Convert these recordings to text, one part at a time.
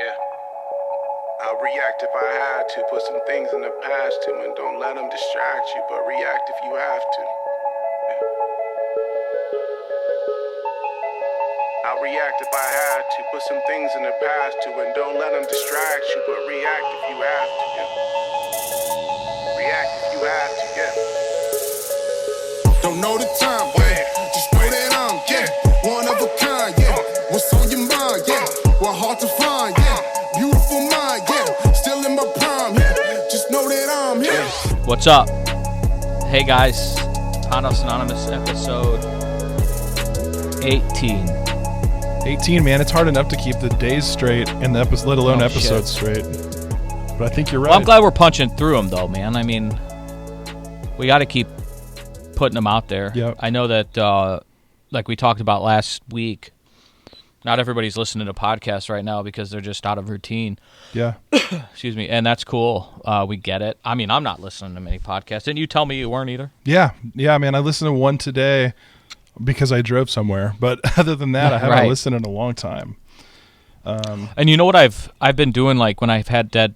Yeah. I'll react if I had to. Put some things in the past too, and don't let them distract you, but react if you have to. Yeah. I'll react if I had to. Put some things in the past too, and don't let them distract you, but react if you have to. Yeah. React if you have to. Yeah. Don't know the time, yeah. Just know that I'm, one of a kind, What's on your mind, What hard to find, Beautiful mind, Still in my prime, Just know that I'm here. What's up? Hey guys, Pondos Anonymous episode 18. 18, man. It's hard enough to keep the days straight and the episode, let alone episodes straight. But I think you're right. Well, I'm glad we're punching through them, though, man. I mean, we got to keep putting them out there. Yep. I know that, like we talked about last week, not everybody's listening to podcasts right now because they're just out of routine. Yeah. Excuse me. And that's cool. We get it. I mean, I'm not listening to many podcasts. Didn't you tell me you weren't either? Yeah, man. I listened to one today because I drove somewhere. But other than that, I haven't listened in a long time. And you know what I've been doing, like when I've had dead,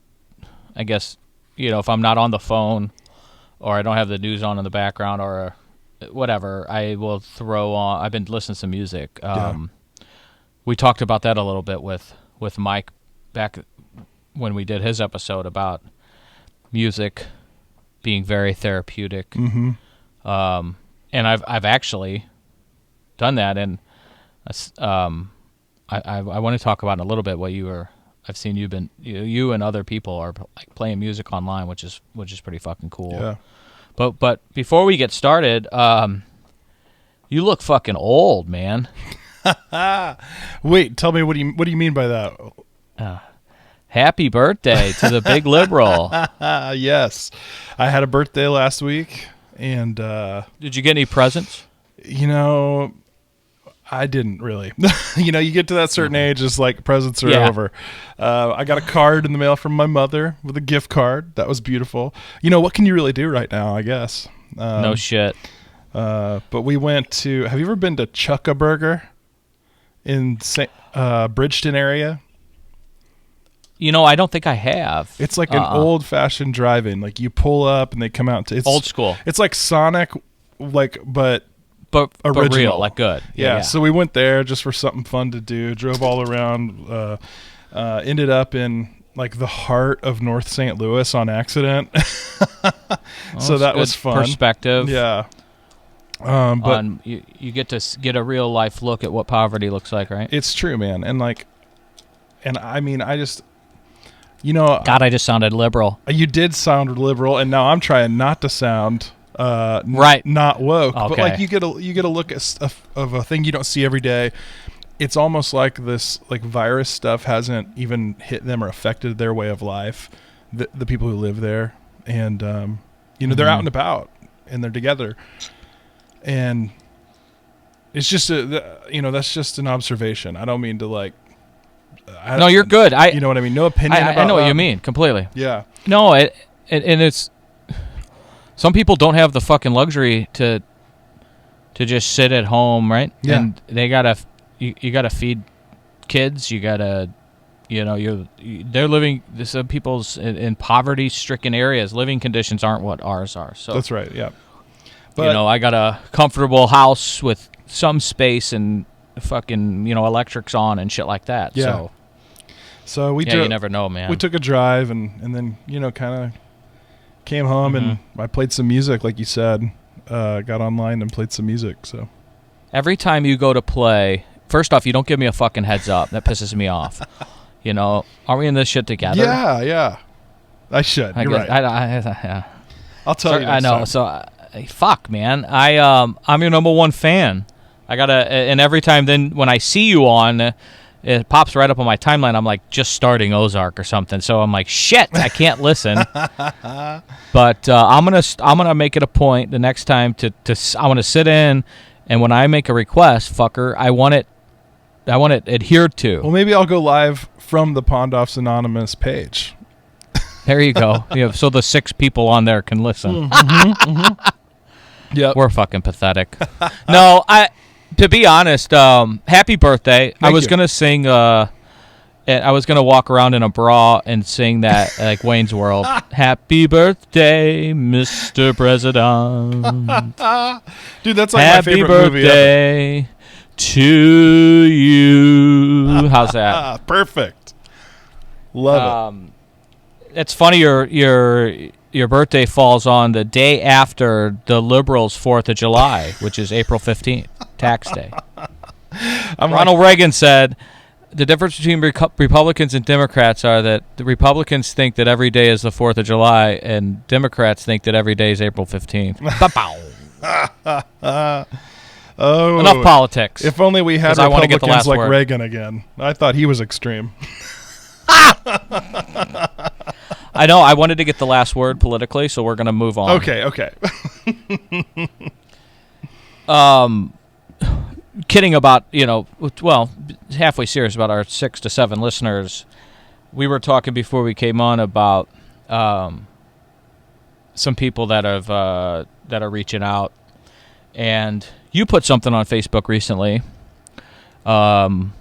I guess, if I'm not on the phone or I don't have the news on in the background or whatever, I will throw on. I've been listening to some music. We talked about that a little bit with Mike back when we did his episode about music being very therapeutic. Mm-hmm. And I've actually done that, and I want to talk about in a little bit what I've seen you and other people are like playing music online, which is pretty fucking cool. Yeah. But before we get started, you look fucking old, man. Wait, tell me what do you mean by that? Happy birthday to the big liberal. Yes, I had a birthday last week, and did you get any presents? I didn't really. You get to that certain age, it's like presents are over. I got a card in the mail from my mother with a gift card. That was beautiful. What can you really do right now, I guess? No shit. But we went to, have you ever been to Chuck-a-Burger in Bridgeton area? I don't think I have. It's like an old-fashioned drive-in. Like you pull up and they come out. It's old school. It's like Sonic, but original. But real, like good. Yeah, so we went there just for something fun to do. Drove all around. Ended up in like the heart of North St. Louis on accident. So that was fun. Perspective. Yeah. But you get to get a real life look at what poverty looks like, right? It's true, man. And I mean, I just, God, I just sounded liberal. You did sound liberal, and now I'm trying not to sound not woke. Okay. But like you get a look at of a thing you don't see every day. It's almost like this like virus stuff hasn't even hit them or affected their way of life. The people who live there, and they're out and about and they're together, and it's just that's just an observation. I don't mean to like. No, you're good. You know what I mean? No opinion about I know what you mean completely. Yeah. No, and it's some people don't have the fucking luxury to just sit at home, right? Yeah. And they gotta you gotta feed kids. You gotta they're living. Some people's in poverty-stricken areas. Living conditions aren't what ours are. So that's right. Yeah. But I got a comfortable house with some space and fucking electrics on and shit like that. Yeah. So we you never know, man. We took a drive and then kind of came home and I played some music, like you said. Got online and played some music. So every time you go to play, first off, you don't give me a fucking heads up. That pisses me off. Are we in this shit together? Yeah. I should. You're right. I'll tell you. I know. Time. So fuck, man. I'm your number one fan. I gotta, and every time then when I see you on, it pops right up on my timeline. I'm like, just starting Ozark or something. So I'm like, shit, I can't listen. But I'm gonna make it a point the next time to I want to sit in, and when I make a request, fucker, I want it adhered to. Well, maybe I'll go live from the Pondos Anonymous page. There you go. So the 6 people on there can listen. Yep. We're fucking pathetic. No, to be honest, happy birthday. I was going to sing, And I was gonna walk around in a bra and sing that like Wayne's World. Happy birthday, Mr. President. Dude, that's like Happy my favorite movie ever. birthday to you. How's that? Perfect. Love it. It's funny your birthday falls on the day after the Liberals' 4th of July, which is April 15th, tax day. Ronald Reagan said, the difference between Republicans and Democrats are that the Republicans think that every day is the 4th of July, and Democrats think that every day is April 15th. Oh, enough politics. If only we had 'Cause I wanna get the Republicans last like word. Reagan again. I thought he was extreme. I know. I wanted to get the last word politically, so we're going to move on. Okay. Kidding about, well, halfway serious about our 6 to 7 listeners. We were talking before we came on about some people that are reaching out, and you put something on Facebook recently, and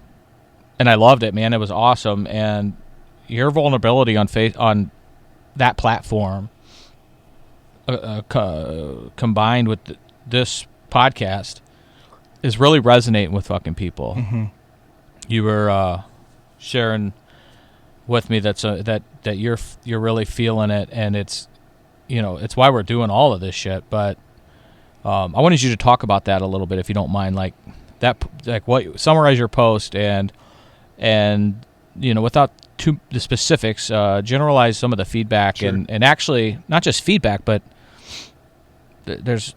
I loved it, man. It was awesome, and your vulnerability on that platform, combined with this podcast, is really resonating with fucking people. Mm-hmm. You were sharing with me that you're really feeling it, and it's it's why we're doing all of this shit. But I wanted you to talk about that a little bit, if you don't mind, like what summarize your post and without the specifics, generalize some of the feedback. Sure. and actually not just feedback, but there's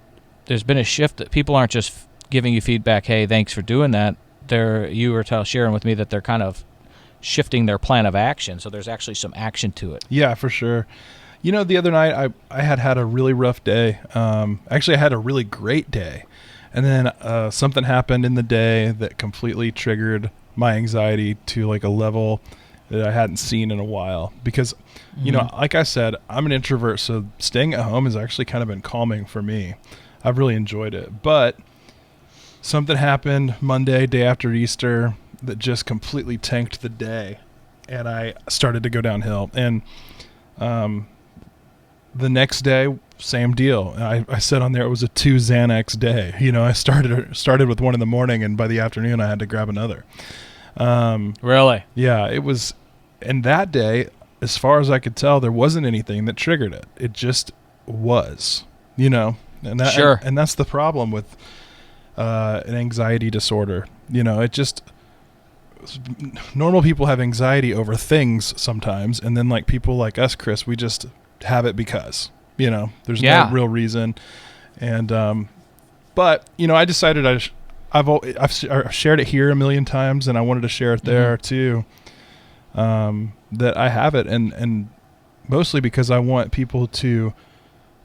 been a shift that people aren't just giving you feedback, hey, thanks for doing that. You were sharing with me that they're kind of shifting their plan of action, so there's actually some action to it. Yeah, for sure. The other night I had a really rough day. Actually, I had a really great day, and then something happened in the day that completely triggered my anxiety to like a level that I hadn't seen in a while. Because like I said, I'm an introvert, so staying at home has actually kind of been calming for me. I've really enjoyed it. But something happened Monday, day after Easter, that just completely tanked the day, and I started to go downhill. And the next day, same deal. I said on there it was a 2 Xanax day. I started with one in the morning, and by the afternoon I had to grab another. Really? Yeah, it was. And that day, as far as I could tell, there wasn't anything that triggered it. It just was, And that, sure. And that's the problem with an anxiety disorder. It just, normal people have anxiety over things sometimes, and then like people like us, Chris, we just have it because there's no real reason. And but I decided I've shared it here a million times, and I wanted to share it there too. That I have it, and mostly because I want people to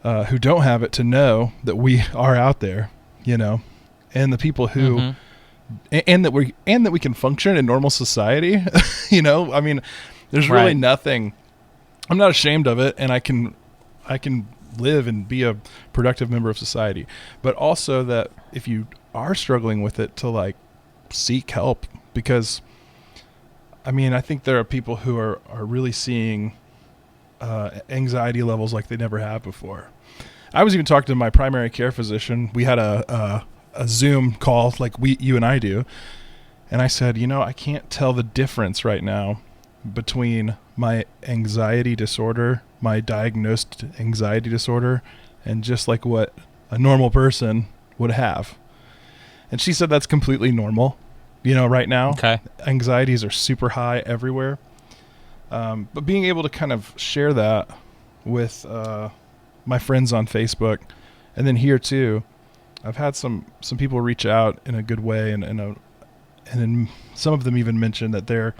who don't have it to know that we are out there, and the people who and that we can function in normal society. I mean, there's really nothing. I'm not ashamed of it, and I can live and be a productive member of society. But also that if you are struggling with it, to like seek help, because I think there are people who are really seeing anxiety levels like they never have before. I was even talking to my primary care physician. We had a Zoom call like you and I do, and I said, I can't tell the difference right now between my anxiety disorder, my diagnosed anxiety disorder, and just like what a normal person would have. And she said that's completely normal. Right now, anxieties are super high everywhere. But being able to kind of share that with my friends on Facebook, and then here too, I've had some people reach out in a good way, and then some of them even mentioned that they're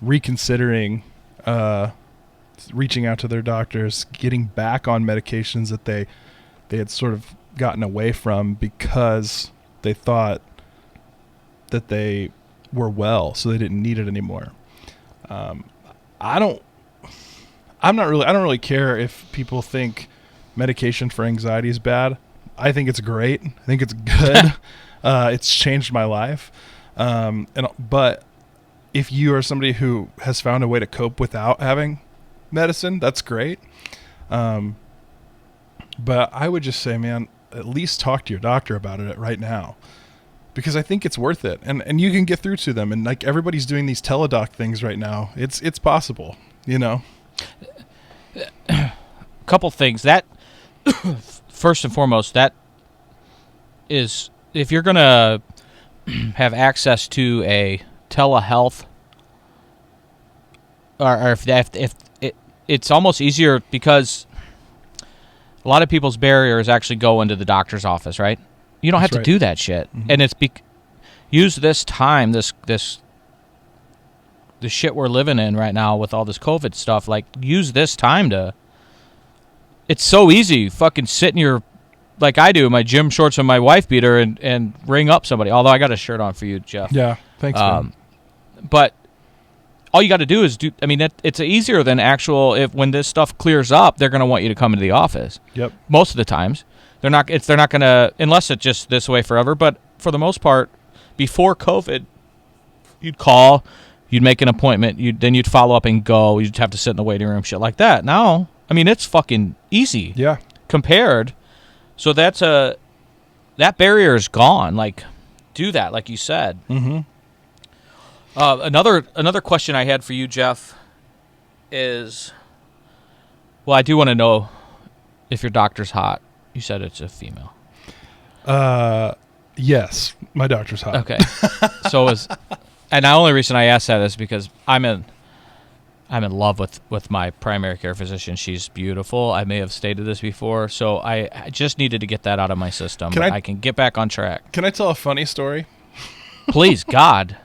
reconsidering reaching out to their doctors, getting back on medications that they had sort of gotten away from because they thought that they were well, so they didn't need it anymore. I don't really care if people think medication for anxiety is bad. I think it's great. I think it's good. It's changed my life. But if you are somebody who has found a way to cope without having medicine, that's great. But I would just say, man, at least talk to your doctor about it right now, because I think it's worth it. And you can get through to them. And like everybody's doing these teledoc things right now. It's possible, you know? Couple things that first and foremost, that is, if you're going to have access to a telehealth, or if it's almost easier, because a lot of people's barriers actually go into the doctor's office, right? You don't have to do that shit. Mm-hmm. And it's use this time, this the shit we're living in right now with all this COVID stuff, like use this time to, it's so easy, fucking sit in your, like I do, my gym shorts and my wife beater and ring up somebody. Although I got a shirt on for you, Jeff. Yeah, thanks, man. But all you got to do is do. I mean, it's easier than actual. If when this stuff clears up, they're going to want you to come into the office. Yep. Most of the times, they're not going to, unless it's just this way forever. But for the most part, before COVID, you'd call, you'd make an appointment, then you'd follow up and go. You'd have to sit in the waiting room, shit like that. Now, I mean, it's fucking easy. Yeah. Compared. So that barrier is gone. Like, do that, like you said. Mm-hmm. Another question I had for you, Jeff, is, well, I do want to know if your doctor's hot. You said it's a female. Yes, my doctor's hot. Okay. And the only reason I asked that is because I'm in love with my primary care physician. She's beautiful. I may have stated this before, so I just needed to get that out of my system. I can get back on track. Can I tell a funny story? Please, God.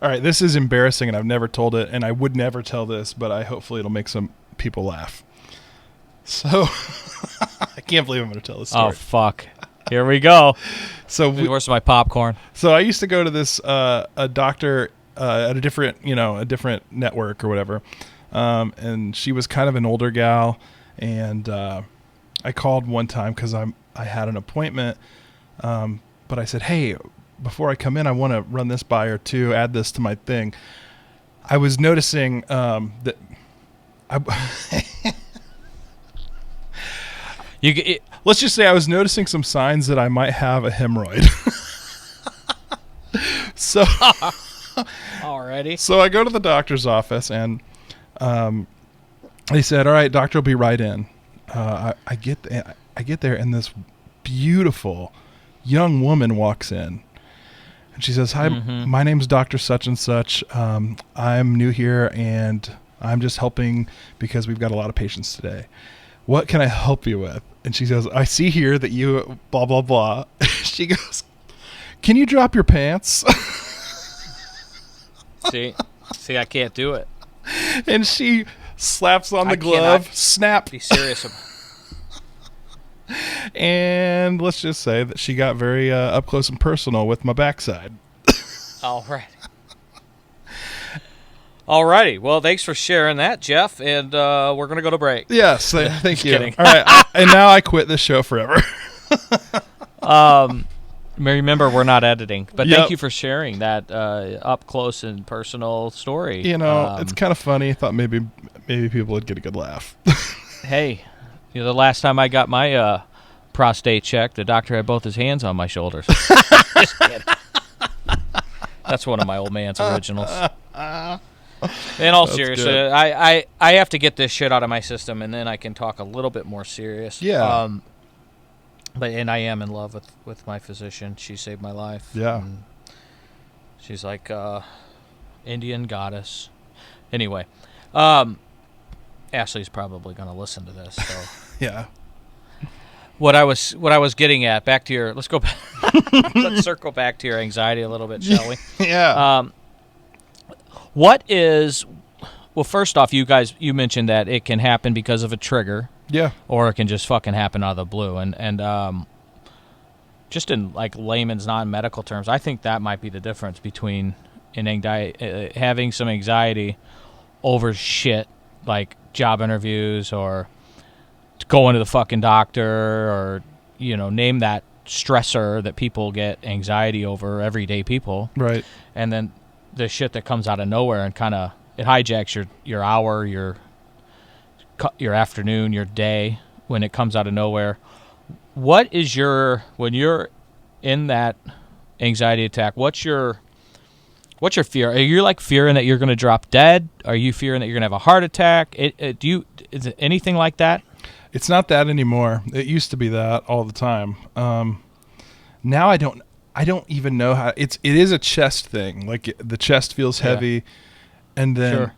All right, this is embarrassing, and I've never told it, and I would never tell this, but hopefully it'll make some people laugh. So, I can't believe I'm going to tell this story. Oh, fuck. Here we go. So where's my popcorn? So I used to go to this a doctor at a different network or whatever, and she was kind of an older gal, and I called one time because I had an appointment, but I said, hey, before I come in, I want to run this by her too, add this to my thing. I was noticing that let's just say I was noticing some signs that I might have a hemorrhoid. So already. So I go to the doctor's office, and they said, all right, doctor will be right in. I get there, and this beautiful young woman walks in. And she says, hi, my name's Dr. Such and Such. I'm new here, and I'm just helping because we've got a lot of patients today. What can I help you with? And she says, I see here that you blah, blah, blah. She goes, can you drop your pants? See, I can't do it. And she slaps on the glove, snap. Be serious about it. And let's just say that she got very up close and personal with my backside. All right. Alrighty. Well, thanks for sharing that, Jeff. And we're going to go to break. Yes, thank you. Kidding. All right. And now I quit this show forever. Remember, we're not editing. But thank you for sharing that up close and personal story. You know, it's kind of funny. I thought maybe people would get a good laugh. Hey, the last time I got my prostate checked, the doctor had both his hands on my shoulders. Just kidding. That's one of my old man's originals. In all seriousness, I have to get this shit out of my system, and then I can talk a little bit more serious. Yeah. And I am in love with my physician. She saved my life. Yeah. And she's like Indian goddess. Anyway, Ashley's probably going to listen to this. So. Yeah. What I was getting at, back to your, let's go back. Let's circle back to your anxiety a little bit, shall we? Yeah. Well, first off, you mentioned that it can happen because of a trigger. Yeah. Or it can just fucking happen out of the blue. And just in like layman's non-medical terms, I think that might be the difference between having some anxiety over shit like job interviews or going to the fucking doctor or, name that stressor that people get anxiety over, everyday people. Right. And then the shit that comes out of nowhere and kind of it hijacks your hour, your afternoon, your day when it comes out of nowhere. What is when you're in that anxiety attack? What's your fear? Are you like fearing that you're going to drop dead? Are you fearing that you're going to have a heart attack? Is it anything like that? It's not that anymore. It used to be that all the time. Now I don't even know how. It is a chest thing. Like the chest feels heavy, and then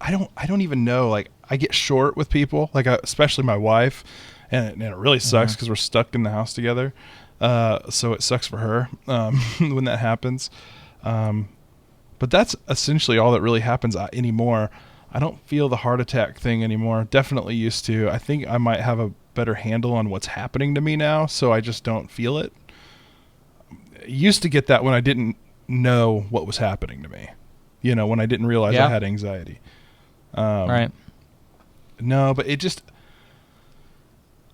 I don't even know. Like I get short with people, like especially my wife, and it really sucks because we're stuck in the house together. So it sucks for her when that happens. But that's essentially all that really happens anymore. I don't feel the heart attack thing anymore. Definitely used to. I think I might have a better handle on what's happening to me now, so I just don't feel it. I used to get that when I didn't know what was happening to me. When I didn't realize I had anxiety. Right. No, but it just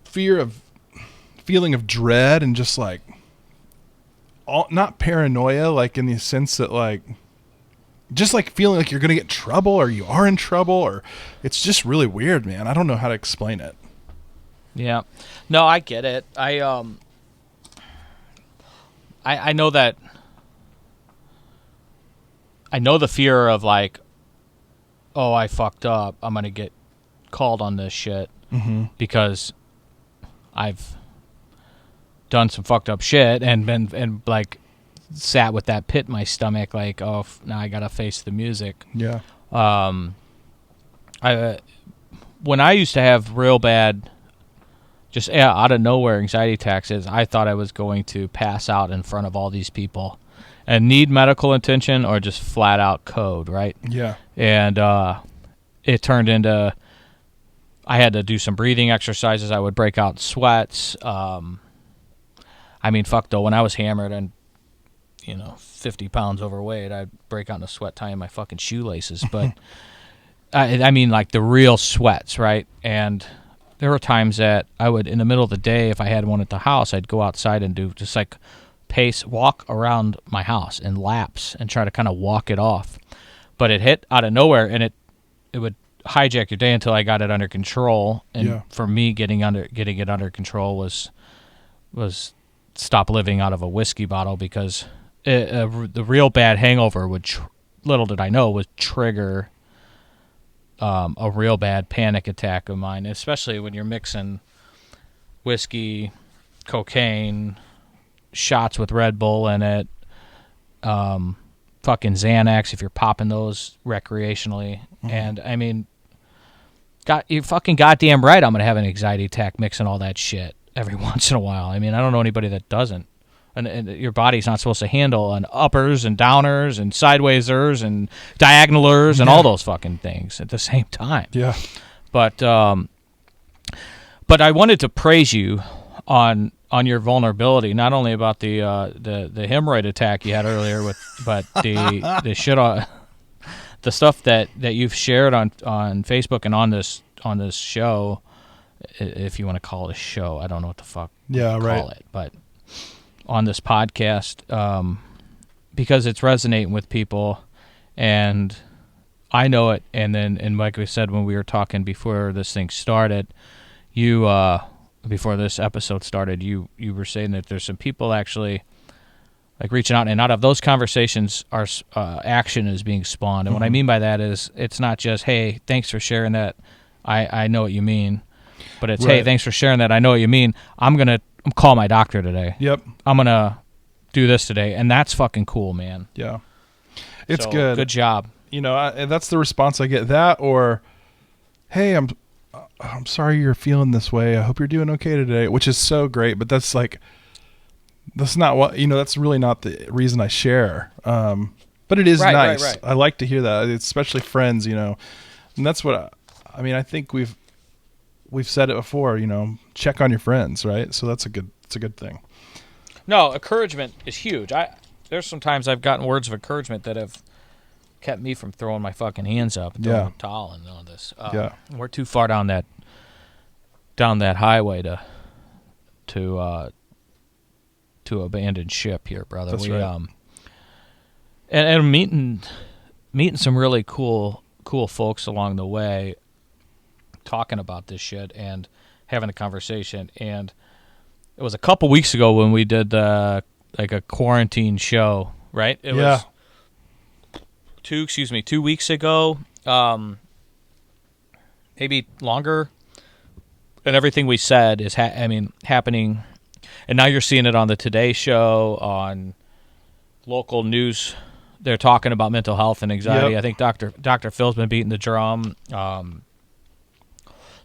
feeling of dread and just like not paranoia, like in the sense that like just like feeling like you're going to get in trouble or you are in trouble, or it's just really weird, man. I don't know how to explain it. Yeah. No, I get it. I know that. I know the fear of like, oh, I fucked up. I'm going to get called on this shit because I've done some fucked up shit and like sat with that pit in my stomach, like, oh, now I gotta face the music. Yeah. When I used to have real bad, just out of nowhere anxiety attacks, I thought I was going to pass out in front of all these people and need medical attention or just flat out code, right? Yeah. And it turned into I had to do some breathing exercises. I would break out sweats. I mean, fuck though, when I was hammered and 50 pounds overweight, I'd break out in a sweat tying my fucking shoelaces. But I mean, like the real sweats, right? And there were times that I would, in the middle of the day, if I had one at the house, I'd go outside and do just like walk around my house in laps and try to kind of walk it off. But it hit out of nowhere, and it would hijack your day until I got it under control. And for me, getting it under control was stop living out of a whiskey bottle, because the real bad hangover would, little did I know, would trigger a real bad panic attack of mine, especially when you're mixing whiskey, cocaine, shots with Red Bull in it, fucking Xanax if you're popping those recreationally. And I mean, you're fucking goddamn right I'm going to have an anxiety attack mixing all that shit every once in a while. I mean, I don't know anybody that doesn't. And your body's not supposed to handle an uppers and downers and sidewaysers and diagonalers and all those fucking things at the same time. Yeah. But I wanted to praise you on your vulnerability, not only about the hemorrhoid attack you had earlier but the shit on the stuff that you've shared on Facebook and on this show, if you want to call it a show. I don't know what the fuck call it, but on this podcast, because it's resonating with people, and I know it. And like we said when we were talking before this thing started, before this episode started, you were saying that there's some people actually like reaching out, and out of those conversations, our action is being spawned. And what I mean by that is, it's not just, hey, thanks for sharing that, I know what you mean, but it's, hey, thanks for sharing that, I know what you mean, I'm call my doctor today. Yep. I'm gonna do this today, and that's fucking cool, man. Yeah, it's good. Good job. And that's the response I get. That, or, hey, I'm sorry you're feeling this way. I hope you're doing okay today, which is so great. But that's not what that's really not the reason I share. But it is nice. Right. I like to hear that, especially friends. And that's what I think we've said it before. Check on your friends, right? So it's a good thing. No, encouragement is huge. There's some times I've gotten words of encouragement that have kept me from throwing my fucking hands up, throwing a towel, and all this. We're too far down that highway to abandon ship here, brother. That's right. and meeting some really cool folks along the way, talking about this shit and having a conversation. And it was a couple weeks ago when we did like a quarantine show, right? It was 2 weeks ago, maybe longer. And everything we said is happening. And now you're seeing it on the Today Show, on local news. They're talking about mental health and anxiety. Yep. I think Dr. Phil's been beating the drum. So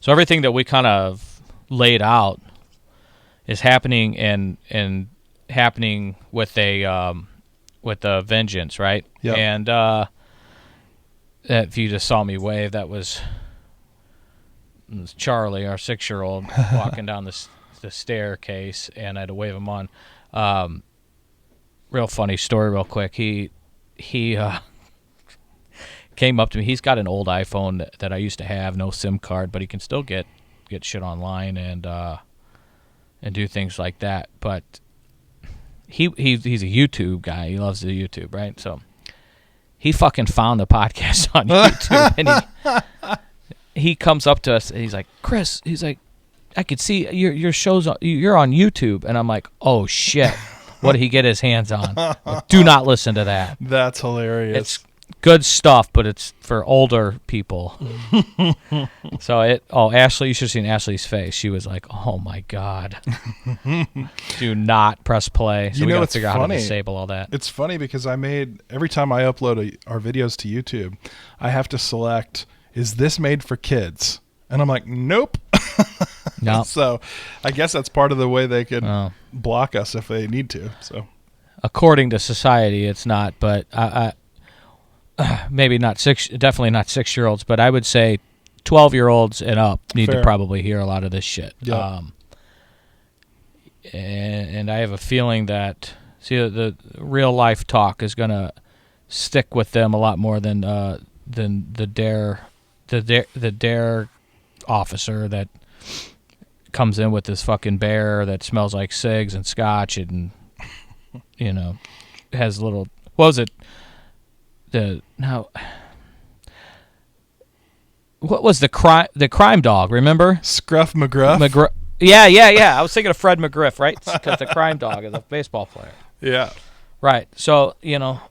everything that we kind of laid out is happening and happening with a vengeance, right? Yep. And if you just saw me wave, that was Charlie, our 6-year-old, walking down the staircase, and I had to wave him on. Real funny story, real quick. He came up to me. He's got an old iPhone that I used to have, no SIM card, but he can still get shit online and do things like that. But he's a YouTube guy. He loves the YouTube, right? So he fucking found the podcast on YouTube, and he comes up to us and he's like, "Chris," he's like, "I could see your show's you're on YouTube," and I'm like, "Oh shit." What did he get his hands on? Like, do not listen to that. That's hilarious. It's good stuff, but it's for older people. So Ashley, you should have seen Ashley's face. She was like, "Oh my god." Do not press play. So we got to figure out how to disable all that. It's funny because every time I upload our videos to YouTube, I have to select, is this made for kids? And I'm like, nope. No. So I guess that's part of the way they can block us if they need to. So according to society, it's not, but I maybe not definitely not 6-year-olds, but I would say 12-year-olds and up need to probably hear a lot of this shit. Yep. And I have a feeling that the real life talk is going to stick with them a lot more than the dare officer that comes in with this fucking bear that smells like cigs and scotch and has little, what was it, what was the crime dog, remember? Scruff McGruff? Yeah. I was thinking of Fred McGriff, right? Because the crime dog is a baseball player. Yeah. Right. So,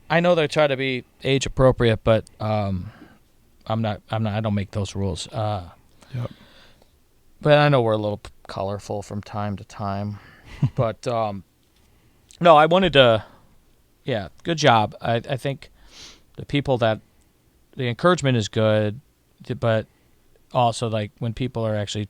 I know they try to be age appropriate, but I'm not, I don't make those rules. Yep. But I know we're a little colorful from time to time. But, no, I wanted to, good job. I think the people the encouragement is good, but also, like, when people are actually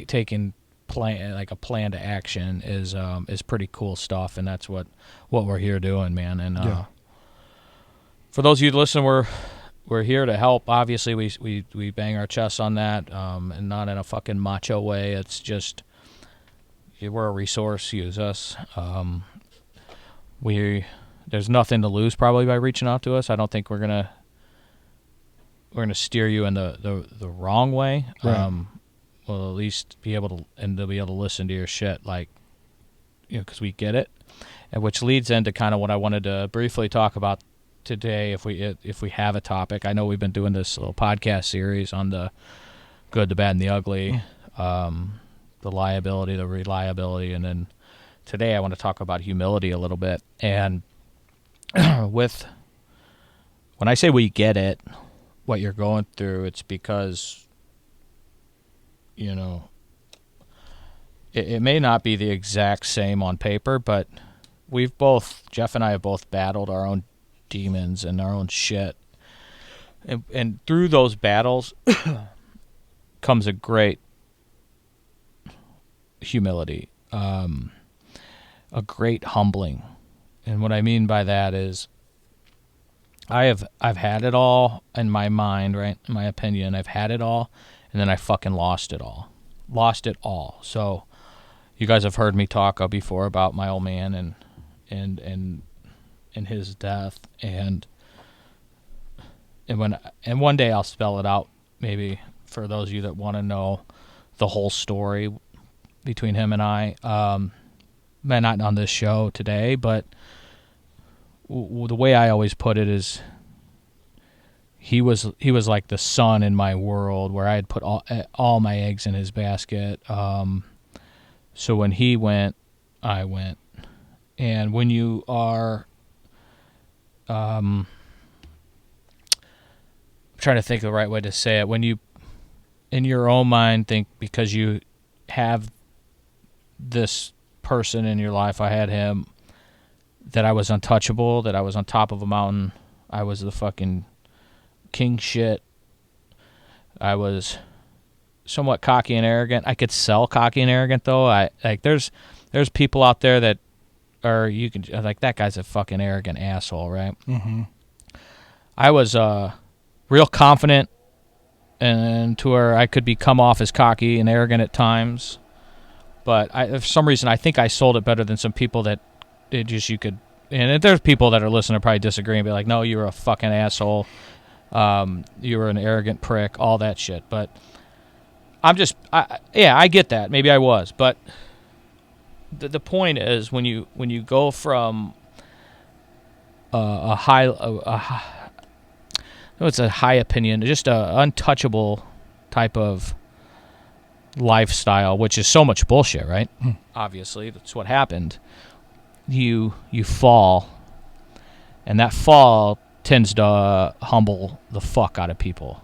taking a plan to action is pretty cool stuff, and that's what we're here doing, man. And for those of you that listen, we're here to help. Obviously, we bang our chests on that, and not in a fucking macho way. It's just we're a resource. Use us. There's nothing to lose probably by reaching out to us. I don't think we're gonna steer you in the wrong way. Right. We'll at least be able to listen to your shit, like, because we get it, and which leads into kind of what I wanted to briefly talk about today, if we have a topic. I know we've been doing this little podcast series on the good, the bad, and the ugly, the liability, the reliability, and then today I want to talk about humility a little bit. And when I say we get it, what you're going through, it's because it may not be the exact same on paper, but Jeff and I have both battled our own demons and our own shit, and through those battles comes a great humility, a great humbling. And what I mean by that is I've had it all in my mind, right? In my opinion, I've had it all, and then I fucking lost it all. So you guys have heard me talk before about my old man and his death, and one day I'll spell it out, maybe, for those of you that want to know the whole story between him and I. not on this show today, but the way I always put it is he was like the sun in my world, where I had put all my eggs in his basket. So when he went, I went. And when you are, I'm trying to think of the right way to say it. When you, in your own mind, think because you have this person in your life, I had him, that I was untouchable, that I was on top of a mountain, I was the fucking king shit. I was somewhat cocky and arrogant. I could sell cocky and arrogant, though. There's people out there that are, you can, like, that guy's a fucking arrogant asshole, right? Mm-hmm. I was real confident, and to where I could come off as cocky and arrogant at times. But for some reason, I think I sold it better than some people that it just, you could. And there's people that are listening probably disagree and be like, "No, you were a fucking asshole. You were an arrogant prick, all that shit." But I'm just, I get that. Maybe I was, but the point is, when you go from it's a high opinion, just a untouchable type of lifestyle, which is so much bullshit, right? Obviously, that's what happened. You fall, and that fall tends to humble the fuck out of people,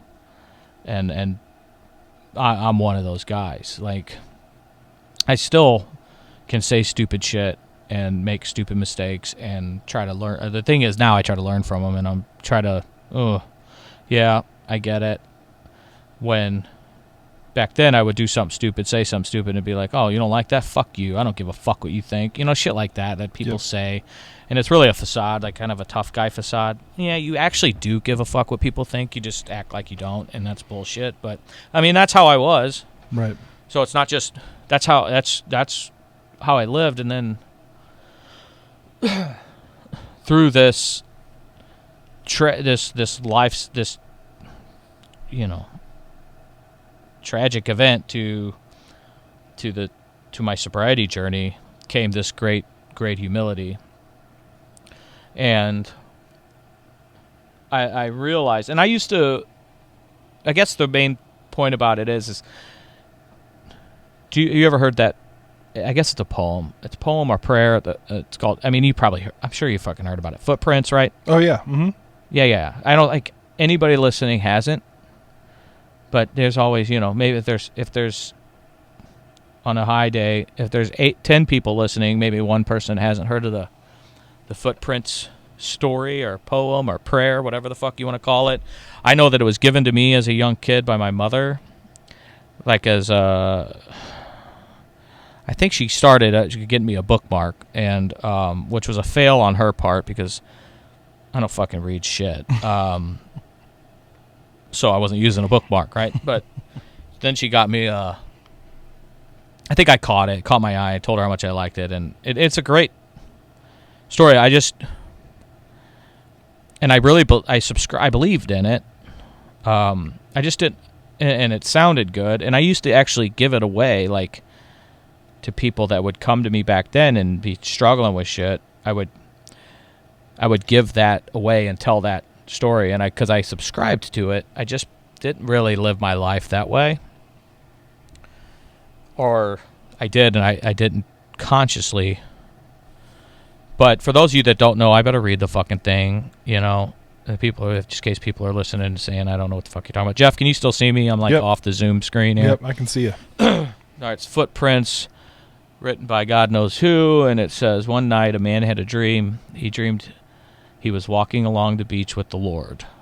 and I'm one of those guys. Like, I still can say stupid shit and make stupid mistakes and try to learn. The thing is, now I try to learn from them, and I'm try to, yeah, I get it. When back then I would do something stupid, say something stupid, and be like, "Oh, you don't like that? Fuck you. I don't give a fuck what you think." You know, shit like that people say. And it's really a facade, like kind of a tough guy facade. Yeah, you actually do give a fuck what people think. You just act like you don't, and that's bullshit. But I mean, that's how I was. Right. So it's not just that's how I lived, and then through this tragic event to my sobriety journey came this great humility. And I realized, and I used to, I guess the main point about it is you ever heard that? I guess it's a poem. It's a poem or prayer. It's called, I mean, I'm sure you fucking heard about it. Footprints, right? Oh, yeah. Mm-hmm. Yeah. I don't, like, anybody listening hasn't, but there's always, maybe if there's on a high day, if there's 10 people listening, maybe one person hasn't heard of the Footprints story or poem or prayer, whatever the fuck you want to call it. I know that it was given to me as a young kid by my mother, like as I think she started getting me a bookmark, and which was a fail on her part because I don't fucking read shit. So I wasn't using a bookmark, right? But then she got me I think I caught my eye. I told her how much I liked it, and it's a great story. I believed in it. I just didn't, and it sounded good, and I used to actually give it away, like, to people that would come to me back then and be struggling with shit. I would give that away and tell that story, and because I subscribed to it, I just didn't really live my life that way. Or I did, and I didn't consciously. But for those of you that don't know, I better read the fucking thing, people, just in case people are listening and saying, I don't know what the fuck you're talking about. Jeff, can you still see me? I'm like off the Zoom screen here. Yep, I can see you. All right, it's Footprints, written by God knows who, and it says, one night a man had a dream. He dreamed he was walking along the beach with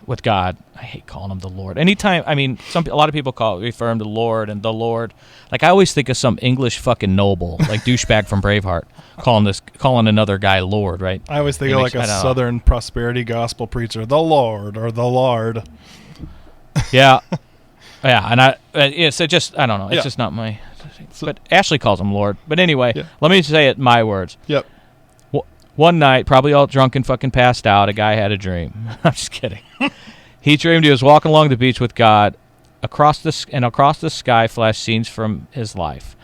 with God. I hate calling him the Lord. Anytime, I mean, a lot of people refer him to Lord and the Lord. Like, I always think of some English fucking noble, like douchebag from Braveheart, calling another guy Lord, right? I always think of like a Southern prosperity gospel preacher, the Lord or the Lord. Yeah, and I don't know. It's just not my. But Ashley calls him Lord. But anyway, let me say it in my words. Yep. One night, probably all drunk and fucking passed out, a guy had a dream. I'm just kidding. He dreamed he was walking along the beach with God. Across the sky flashed scenes from his life.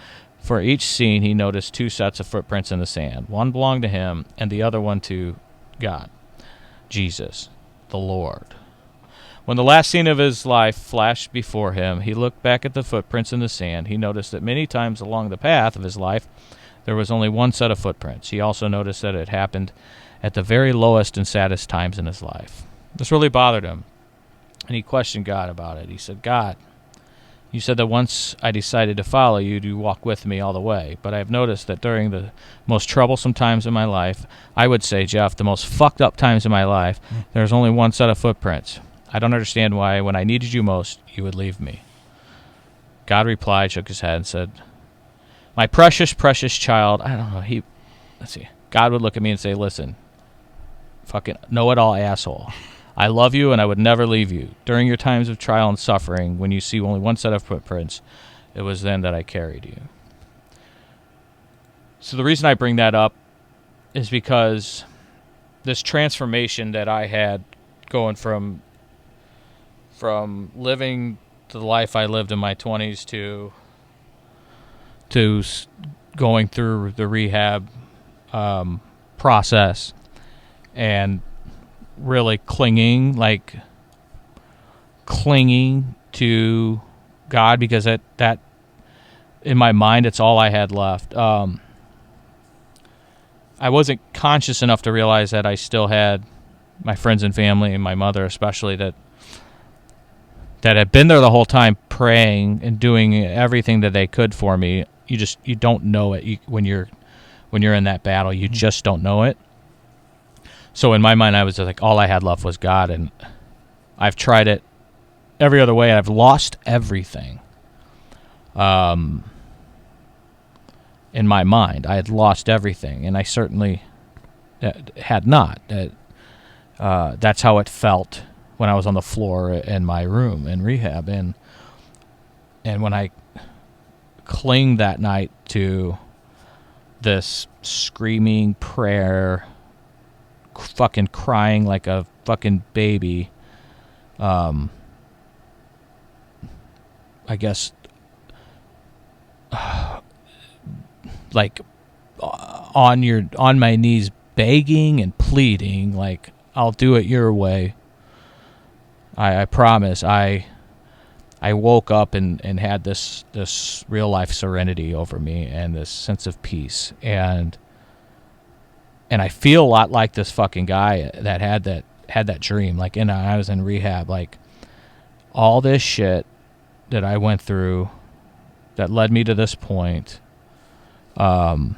For each scene, he noticed 2 sets of footprints in the sand. One belonged to him, and the other one to God, Jesus, the Lord. When the last scene of his life flashed before him, he looked back at the footprints in the sand. He noticed that many times along the path of his life, there was only one set of footprints. He also noticed that it happened at the very lowest and saddest times in his life. This really bothered him, and he questioned God about it. He said, God, you said that once I decided to follow you, you walk with me all the way. But I've noticed that during the most troublesome times in my life, I would say, Jeff, the most fucked up times in my life, there's only one set of footprints. I don't understand why, when I needed you most, you would leave me. God replied, shook his head, and said, my precious, precious child, I don't know, let's see. God would look at me and say, listen, fucking know-it-all asshole. I love you and I would never leave you. During your times of trial and suffering, when you see only one set of footprints, it was then that I carried you. So the reason I bring that up is because this transformation that I had going from living the life I lived in my 20s to going through the rehab process and really clinging to God, because that in my mind, it's all I had left. I wasn't conscious enough to realize that I still had my friends and family, and my mother especially, that had been there the whole time, praying and doing everything that they could for me. You don't know it when you're in that battle. You just don't know it. So in my mind, I was like, all I had left was God, and I've tried it every other way. I've lost everything. In my mind, I had lost everything, and I certainly had not. That's how it felt when I was on the floor in my room in rehab, and when I clinged that night to this screaming prayer, fucking crying like a fucking baby, I guess, like on my knees begging and pleading, like, I'll do it your way. I promise. I woke up and had this real life serenity over me and this sense of peace, and I feel a lot like this fucking guy that had that dream. Like, I was in rehab, like, all this shit that I went through that led me to this point. I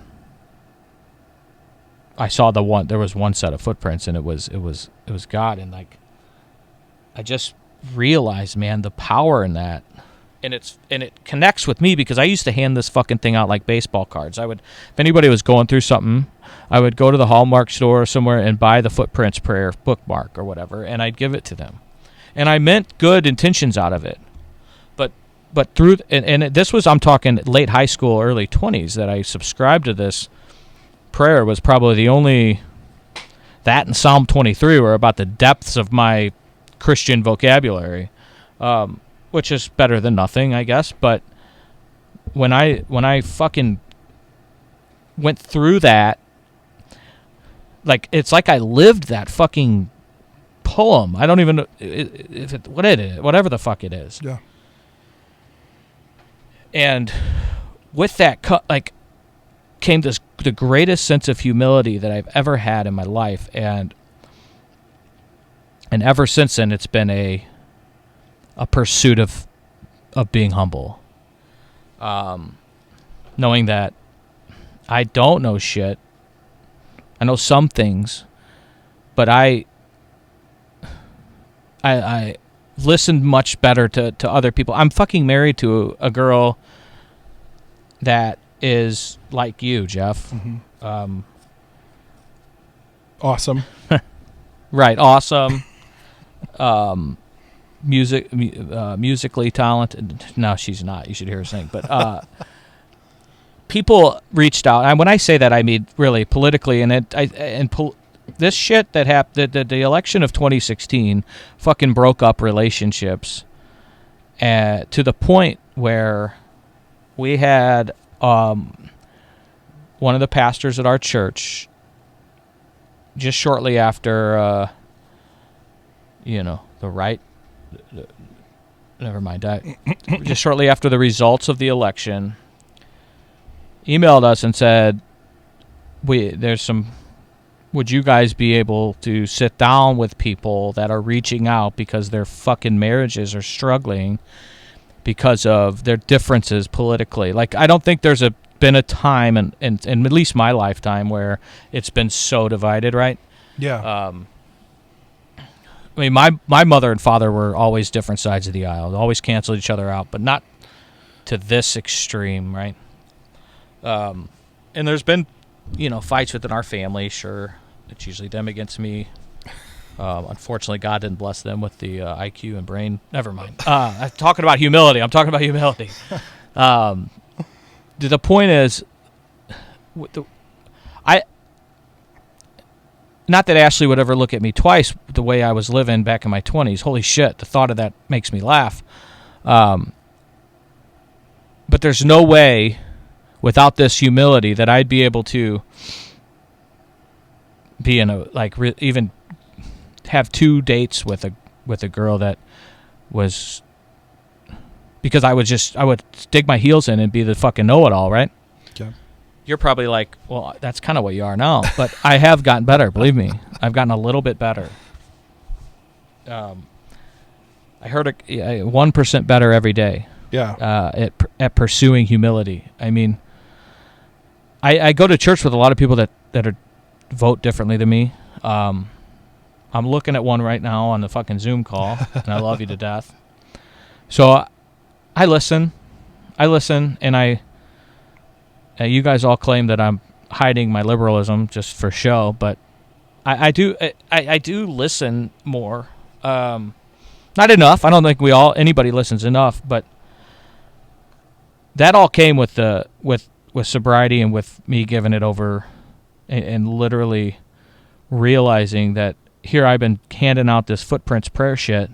saw there was one set of footprints, and it was God, and like, I just realized, man, the power in that. And it connects with me, because I used to hand this fucking thing out like baseball cards. If anybody was going through something, I would go to the Hallmark store or somewhere and buy the Footprints Prayer bookmark or whatever, and I'd give it to them. And I meant good intentions out of it. But through, and this was, I'm talking late high school, early 20s, that I subscribed to this prayer. Was probably the only, that and Psalm 23 were about the depths of my Christian vocabulary. Which is better than nothing, I guess. But when I fucking went through that, like, it's like I lived that fucking poem. I don't even know what it is, whatever the fuck it is. Yeah. And with that, came the greatest sense of humility that I've ever had in my life, and ever since then, it's been a pursuit of being humble, knowing that I don't know shit. I know some things, but I listened much better to other people. I'm fucking married to a girl that is like you, Jeff. Mm-hmm. Awesome. Right, awesome. Musically talented. No, she's not. You should hear her sing. But people reached out, and when I say that, I mean really politically. This shit that happened, the election of 2016, fucking broke up relationships, to the point where we had one of the pastors at our church, just shortly after, never mind. Just shortly after the results of the election, emailed us and said, would you guys be able to sit down with people that are reaching out because their fucking marriages are struggling because of their differences politically? Like, I don't think there's been a time in at least my lifetime where it's been so divided, right? Yeah. I mean, my mother and father were always different sides of the aisle. They always canceled each other out, but not to this extreme, right? And there's been, fights within our family. Sure, it's usually them against me. Unfortunately, God didn't bless them with the IQ and brain. Never mind. I'm talking about humility. The point is, not that Ashley would ever look at me twice the way I was living back in my 20s. Holy shit, the thought of that makes me laugh. But there's no way, without this humility, that I'd be able to be in even have 2 dates with a girl that was, because I would dig my heels in and be the fucking know-it-all, right? Okay. You're probably like, well, that's kind of what you are now. But I have gotten better, believe me. I've gotten a little bit better. I heard 1% better every day. Yeah. At pursuing humility. I mean, I go to church with a lot of people that vote differently than me. I'm looking at one right now on the fucking Zoom call, and I love you to death. So I listen, and you guys all claim that I'm hiding my liberalism just for show, but I do listen more. Not enough. I don't think anybody listens enough, but that all came with sobriety and with me giving it over and literally realizing that here I've been handing out this footprints prayer shit,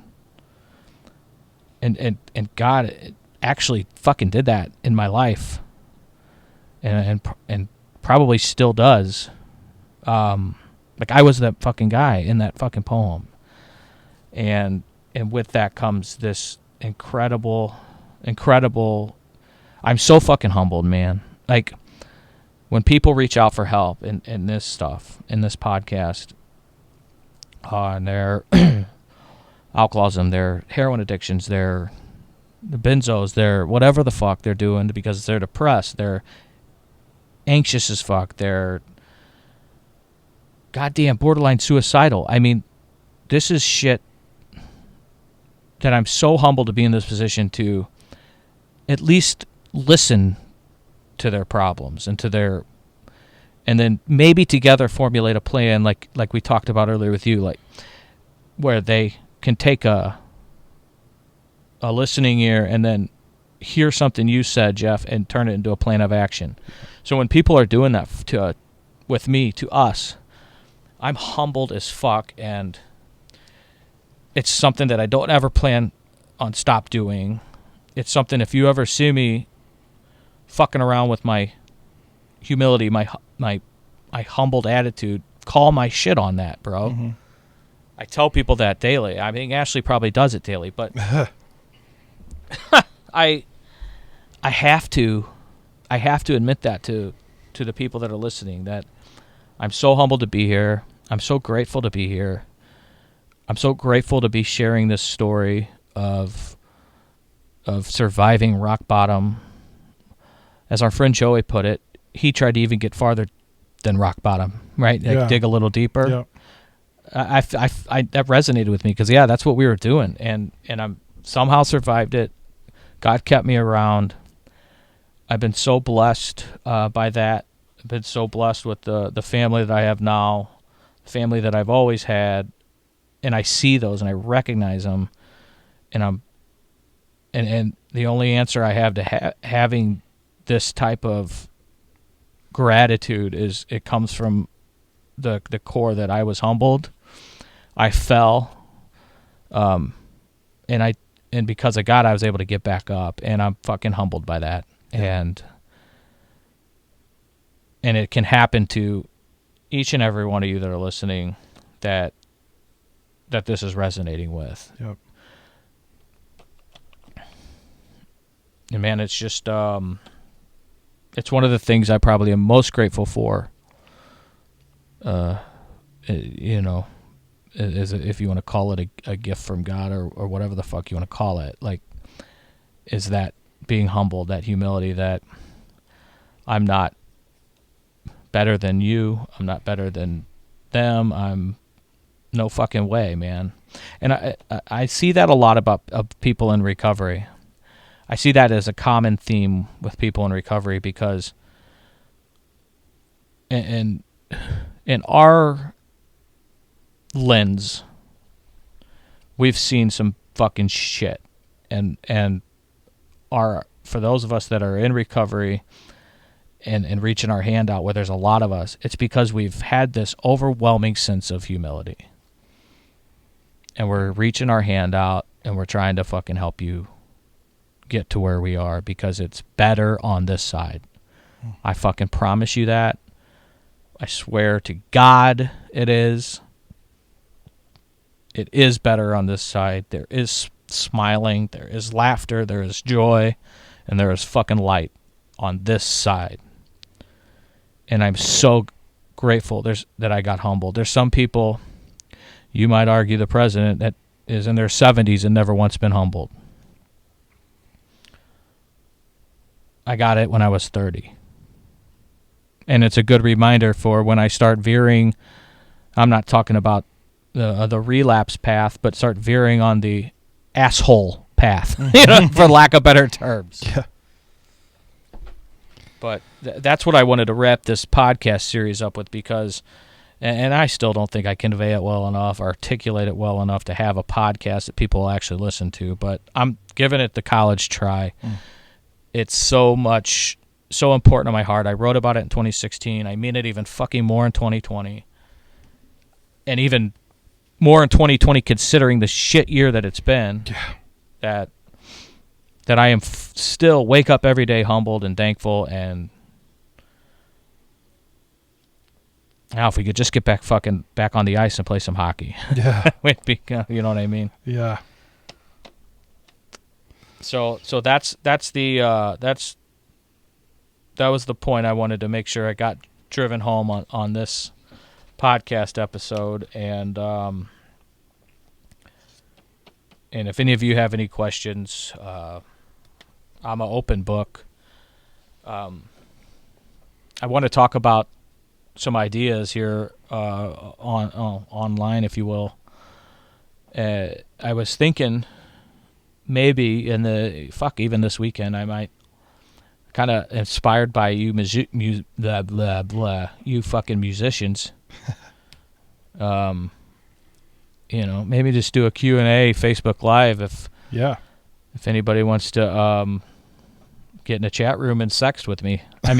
and God actually fucking did that in my life, and probably still does. Like, I was that fucking guy in that fucking poem, and with that comes this incredible. I'm so fucking humbled, man. Like, when people reach out for help in this stuff, in this podcast, and their alcoholism, their heroin addictions, their benzos, their whatever the fuck they're doing because they're depressed, they're anxious as fuck, they're goddamn borderline suicidal. I mean, this is shit that I'm so humbled to be in this position to at least listen to their problems and then maybe together formulate a plan like we talked about earlier with you, like where they can take a listening ear and then hear something you said, Jeff, and turn it into a plan of action. So when people are doing that with me, to us, I'm humbled as fuck, and it's something that I don't ever plan on stop doing. It's something, if you ever see me fucking around with my humility, my humbled attitude, call my shit on that, bro. Mm-hmm. I tell people that daily. I think Ashley probably does it daily, but I have to admit that to the people that are listening, that I'm so humbled to be here. I'm so grateful to be here. I'm so grateful to be sharing this story of surviving rock bottom. As our friend Joey put it, he tried to even get farther than rock bottom, right? Like dig a little deeper. Yeah. I that resonated with me because that's what we were doing, and I'm somehow survived it. God kept me around. I've been so blessed by that. I've been so blessed with the family that I have now, the family that I've always had, and I see those and I recognize them, and the only answer I have to having this type of gratitude is it comes from the core that I was humbled. I fell, and because of God, I was able to get back up, and I'm fucking humbled by that. Yeah. And and it can happen to each and every one of you that are listening that this is resonating with. Yep. And man, it's just it's one of the things I probably am most grateful for. You know, if you want to call it a gift from God or whatever the fuck you want to call it, like, is that being humbled, that humility, that I'm not better than you, I'm not better than them, I'm no fucking way, man. And I see that a lot about people in recovery. I see that as a common theme with people in recovery because in our lens, we've seen some fucking shit. And for those of us that are in recovery and reaching our hand out, where there's a lot of us, it's because we've had this overwhelming sense of humility. And we're reaching our hand out and we're trying to fucking help you get to where we are because it's better on this side. I fucking promise you that. I swear to God it is. It is better on this side. There is smiling, there is laughter, there is joy, and there is fucking light on this side. And I'm so grateful that I got humbled. There's some people, you might argue the president, that is in their 70s and never once been humbled. I got it when I was 30. And it's a good reminder for when I start veering. I'm not talking about the relapse path, but start veering on the asshole path, you know, for lack of better terms. Yeah. But that's what I wanted to wrap this podcast series up with because, and I still don't think I convey it well enough, articulate it well enough to have a podcast that people will actually listen to, but I'm giving it the college try. It's so important to my heart. I wrote about it in 2016. I mean it even fucking more in 2020. And even more in 2020 considering the shit year that it's been. Yeah. That I am still wake up every day humbled and thankful, and now if we could just get back on the ice and play some hockey. Yeah. You know what I mean? Yeah. So that was the point I wanted to make sure I got driven home on this podcast episode, and if any of you have any questions, I'm an open book. I want to talk about some ideas here online, if you will. I was thinking maybe even this weekend I might, kind of inspired by you you fucking musicians. You know, maybe just do a Q&A Facebook Live if anybody wants to get in a chat room and text with me. I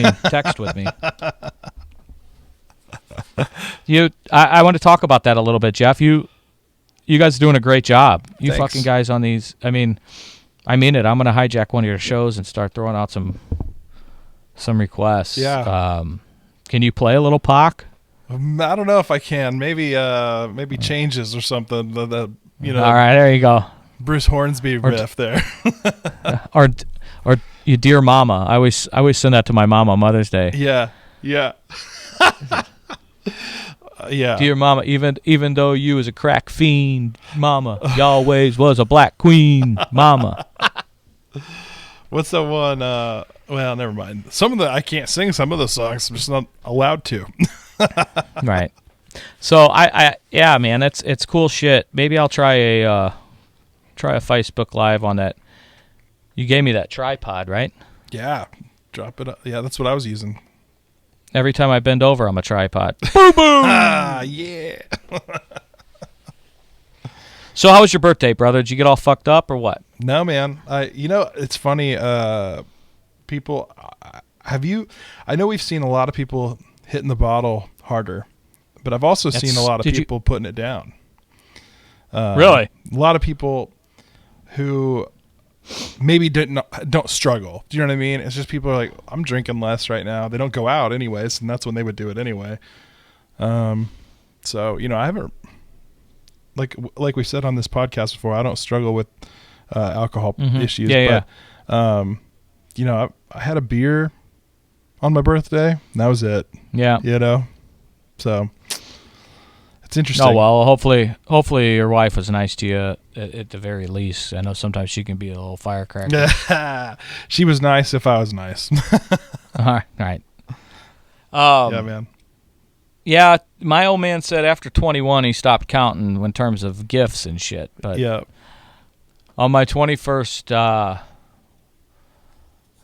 want to talk about that a little bit, Jeff. You guys are doing a great job. You Thanks. Fucking guys on these. I mean it. I'm going to hijack one of your shows and start throwing out some requests. Yeah. Can you play a little Pac? I don't know if I can. Maybe changes or something. You know. All right, there you go. Bruce Hornsby riff there. or you dear mama. I always send that to my mom on Mother's Day. Yeah. Yeah. Yeah. Dear mama, even though you was a crack fiend, mama, you always was a black queen, mama. What's that one? Well, never mind. I can't sing some of the songs. I'm just not allowed to. Right. So yeah, man, it's cool shit. Maybe I'll try a Facebook Live on that. You gave me that tripod, right? Yeah. Drop it up. Yeah, that's what I was using. Every time I bend over, I'm a tripod. Boom, boom. Yeah. So how was your birthday, brother? Did you get all fucked up or what? No, man. It's funny. People, I know we've seen a lot of people hitting the bottle harder, but I've also seen a lot of people putting it down. Really? A lot of people who maybe don't struggle. Do you know what I mean? It's just people are like, I'm drinking less right now. They don't go out anyways, and that's when they would do it anyway. So I haven't, like we said on this podcast before, I don't struggle with alcohol issues. Yeah, but I had a beer on my birthday. And that was it. Yeah. So it's interesting. Oh well, hopefully your wife was nice to you at the very least. I know sometimes she can be a little firecracker. She was nice if I was nice. All right. Yeah, man. Yeah, my old man said after 21 he stopped counting in terms of gifts and shit. But yeah, on my 21st,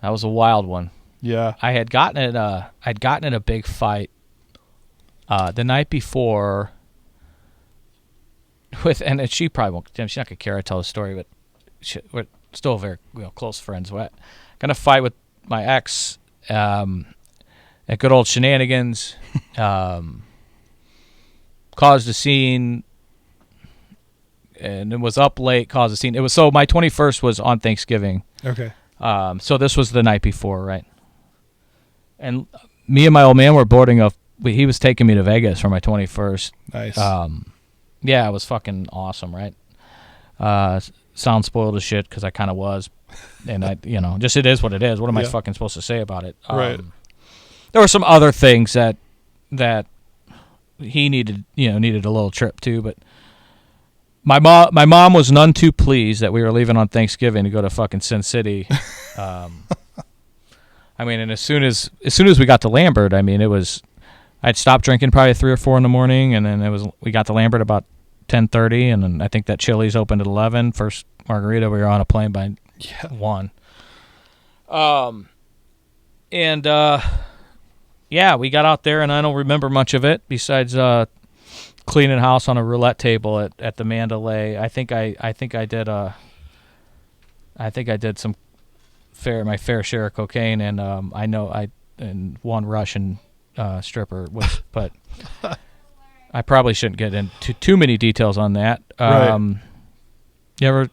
that was a wild one. Yeah, I had gotten in a big fight the night before and she probably won't. She's not gonna care. I tell the story, but we're still very close friends. Got in a fight with my ex at good old Shenanigans. Caused a scene, and it was up late. Caused a scene. It was so my 21st was on Thanksgiving. Okay. So this was the night before, right? And me and my old man were boarding he was taking me to Vegas for my 21st. Nice. Yeah, it was fucking awesome, right? Sound spoiled as shit because I kind of was, and I, just it is what it is. What am I fucking supposed to say about it? Right. There were some other things that he needed a little trip to, but my mom was none too pleased that we were leaving on Thanksgiving to go to fucking Sin City. And as soon as we got to Lambert, I'd stopped drinking probably 3 or 4 in the morning, and then we got to Lambert about 10:30, and then I think that Chili's opened at 11. First margarita, we were on a plane by 1. We got out there, and I don't remember much of it besides cleaning house on a roulette table at the Mandalay. I think I did my fair share of cocaine, and and one Russian stripper was, but I probably shouldn't get into too many details on that. Right. You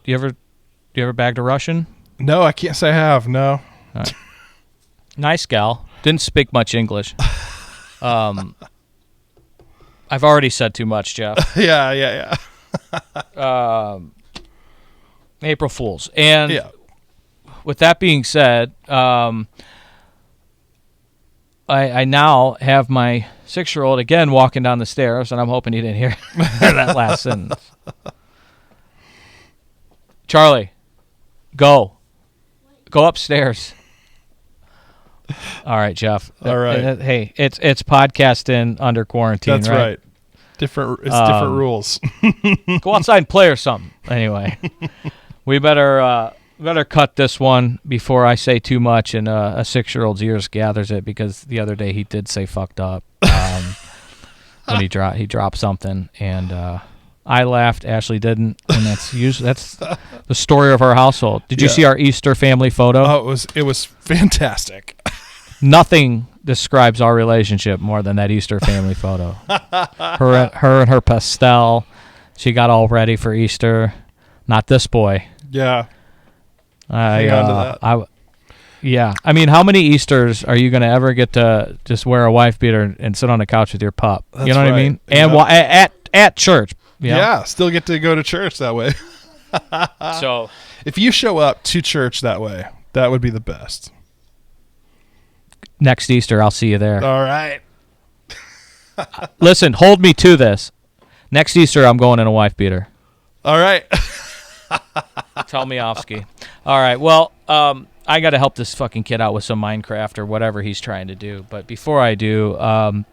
ever bagged a Russian? No, I can't say I have. No. Nice gal. Didn't speak much English. I've already said too much, Jeff. Yeah. April Fools. And with that being said, I now have my 6-year-old again walking down the stairs, and I'm hoping he didn't hear that last sentence. Charlie, go upstairs. All right, Jeff. All right. Hey, it's podcasting under quarantine. That's right. Different rules. Go outside and play or something. Anyway, we better cut this one before I say too much and a 6-year-old's ears gathers it, because the other day he did say fucked up when he dropped something, and I laughed. Ashley didn't, and that's the story of our household. Did you see our Easter family photo? Oh, it was fantastic. Nothing describes our relationship more than that Easter family photo. Her and her pastel. She got all ready for Easter. Not this boy. Yeah. Hang on to that. How many Easters are you going to ever get to just wear a wife beater and sit on the couch with your pup? That's you know right. what I mean? And at church. Yeah, still get to go to church that way. So if you show up to church that way, that would be the best. Next Easter, I'll see you there. All right. Listen, hold me to this. Next Easter, I'm going in a wife beater. All right. Tell me, Ofsky. All right. Well, I got to help this fucking kid out with some Minecraft or whatever he's trying to do. But before I do, I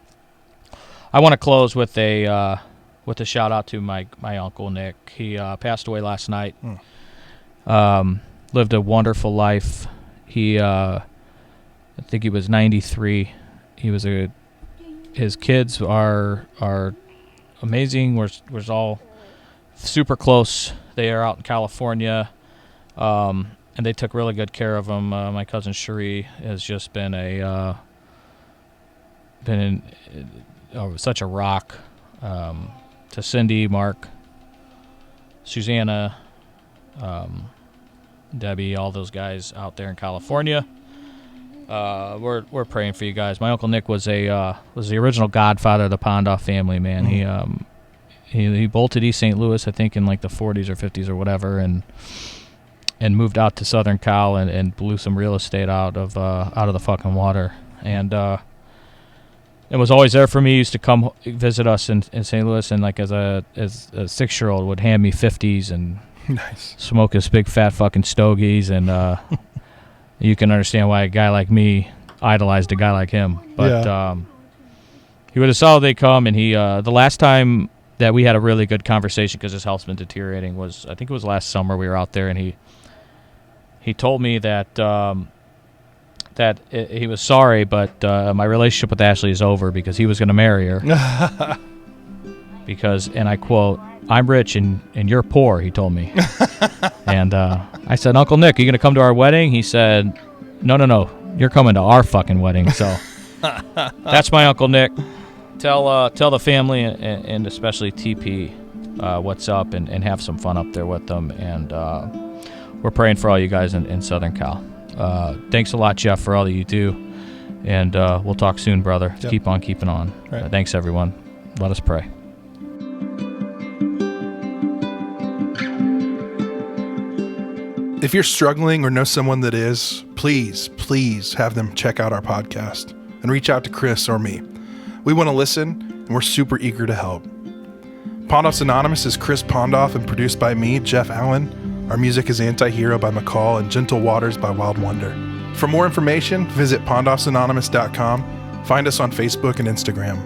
want to close with a shout out to my uncle Nick. He passed away last night. Lived a wonderful life. He, I think he was 93. His kids are amazing. We're all super close. They are out in California, and they took really good care of him. My cousin Cherie has just been such a rock. To Cindy, Mark, Susanna, Debbie, all those guys out there in California. We're praying for you guys. My Uncle Nick was the original godfather of the Pondoff family, man. He bolted East St. Louis, I think, in like the 40s or 50s or whatever, and moved out to Southern Cal and blew some real estate out of the fucking water. And was always there for me. He used to come visit us in St. Louis, and like as a 6-year-old would hand me 50s and Nice. smoke his big fat fucking stogies, and you can understand why a guy like me idolized a guy like him. But he would have saw they come, and he the last time that we had a really good conversation, because his health's been deteriorating, was, I think it was last summer. We were out there, and he told me that he was sorry, but my relationship with Ashley is over because he was going to marry her. Because, and I quote, "I'm rich and you're poor," he told me. And I said, "Uncle Nick, are you going to come to our wedding?" He said, No, you're coming to our fucking wedding." So that's my Uncle Nick. Tell the family and especially TP what's up, and have some fun up there with them. And we're praying for all you guys in Southern Cal. Thanks a lot, Jeff, for all that you do. And we'll talk soon, brother. Yep. Keep on keeping on. Right. Thanks, everyone. Let us pray. If you're struggling or know someone that is, please have them check out our podcast and reach out to Chris or me. We want to listen, and we're super eager to help. Pondoffs Anonymous is Chris Pondoff and produced by me, Jeff Allen. Our music is Anti-Hero by McCall and Gentle Waters by Wild Wonder. For more information, visit pondoffsanonymous.com. Find us on Facebook and Instagram.